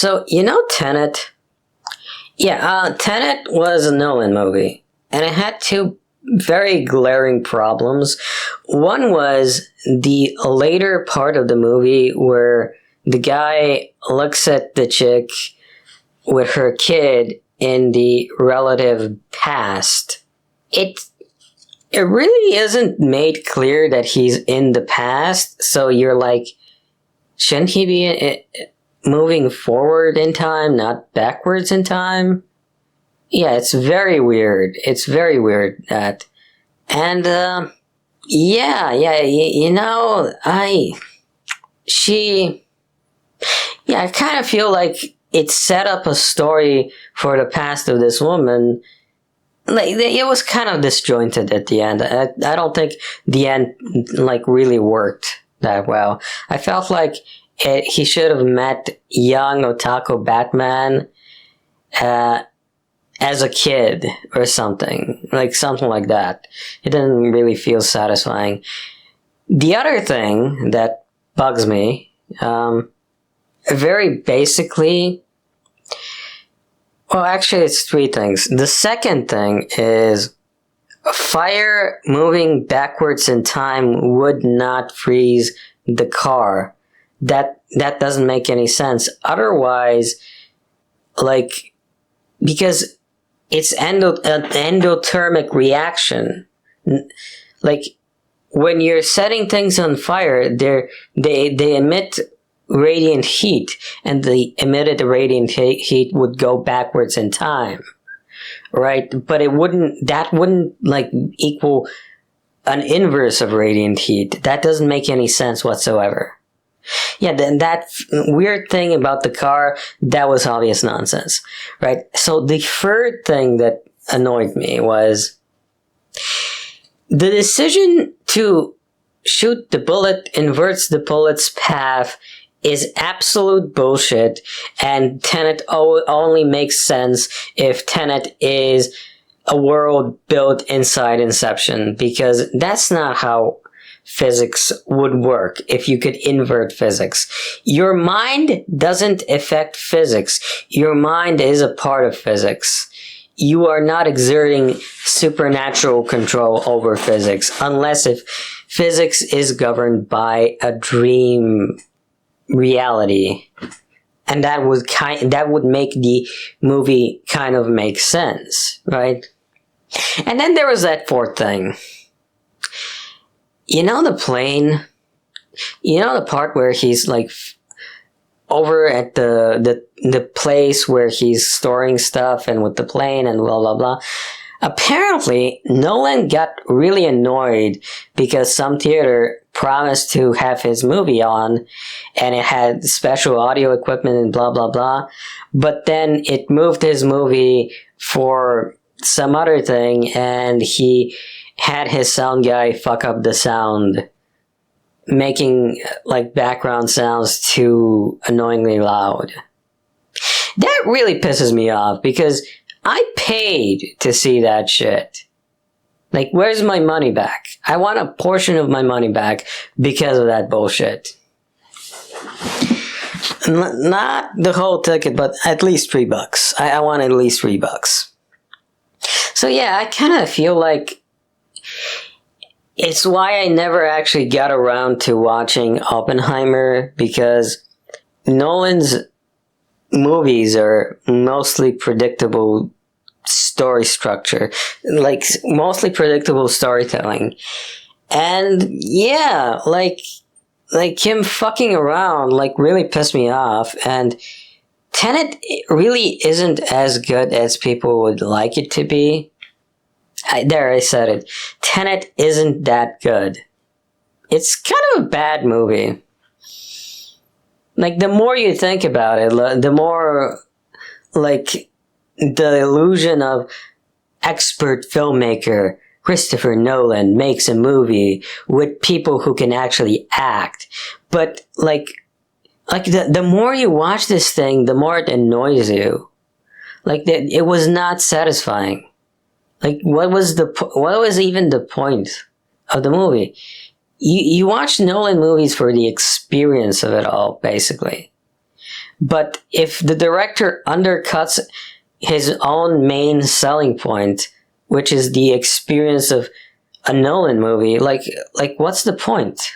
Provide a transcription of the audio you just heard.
So, Tenet? Yeah, Tenet was a Nolan movie, and it had two very glaring problems. One was the later part of the movie where the guy looks at the chick with her kid in the relative past. It really isn't made clear that he's in the past, so you're like, shouldn't he be moving forward in time, not backwards in time? Yeah, it's very weird. It's very weird that. And, I kind of feel like it set up a story for the past of this woman. Like, it was kind of disjointed at the end. I don't think the end, really worked that well. I felt like he should have met young otaku Batman, as a kid or something like that. It didn't really feel satisfying. The other thing that bugs me, very basically, well, actually it's three things. The second thing is fire moving backwards in time would not freeze the car. That doesn't make any sense. Otherwise, because it's endothermic reaction. Like, when you're setting things on fire, they emit radiant heat, and the emitted radiant heat would go backwards in time, right? But that wouldn't equal an inverse of radiant heat. That doesn't make any sense whatsoever. Yeah, then that weird thing about the car, that was obvious nonsense, right? So the third thing that annoyed me was the decision to shoot the bullet inverts the bullet's path is absolute bullshit, and Tenet only makes sense if Tenet is a world built inside Inception, because that's not how physics would work if you could invert physics. Your mind doesn't affect physics. Your mind is a part of physics. You are not exerting supernatural control over physics, unless if physics is governed by a dream reality. And that would make the movie kind of make sense, right? And then there was that fourth thing. The plane? The part where he's over at the place where he's storing stuff and with the plane and blah blah blah. Apparently, Nolan got really annoyed because some theater promised to have his movie on, and it had special audio equipment and blah blah blah, but then it moved his movie for some other thing, and he had his sound guy fuck up the sound, making background sounds too annoyingly loud. That really pisses me off, because I paid to see that shit. Where's my money back? I want a portion of my money back because of that bullshit. Not the whole ticket, but at least $3. I want at least $3. So yeah, I kind of feel like it's why I never actually got around to watching Oppenheimer, because Nolan's movies are mostly predictable story structure, mostly predictable storytelling. And yeah, him fucking around really pissed me off. And Tenet really isn't as good as people would like it to be. I said it. Tenet isn't that good. It's kind of a bad movie. The more you think about it, the more, the illusion of expert filmmaker Christopher Nolan makes a movie with people who can actually act. But, the more you watch this thing, the more it annoys you. It was not satisfying. What was even the point of the movie? You watch Nolan movies for the experience of it all, basically. But if the director undercuts his own main selling point, which is the experience of a Nolan movie, like what's the point?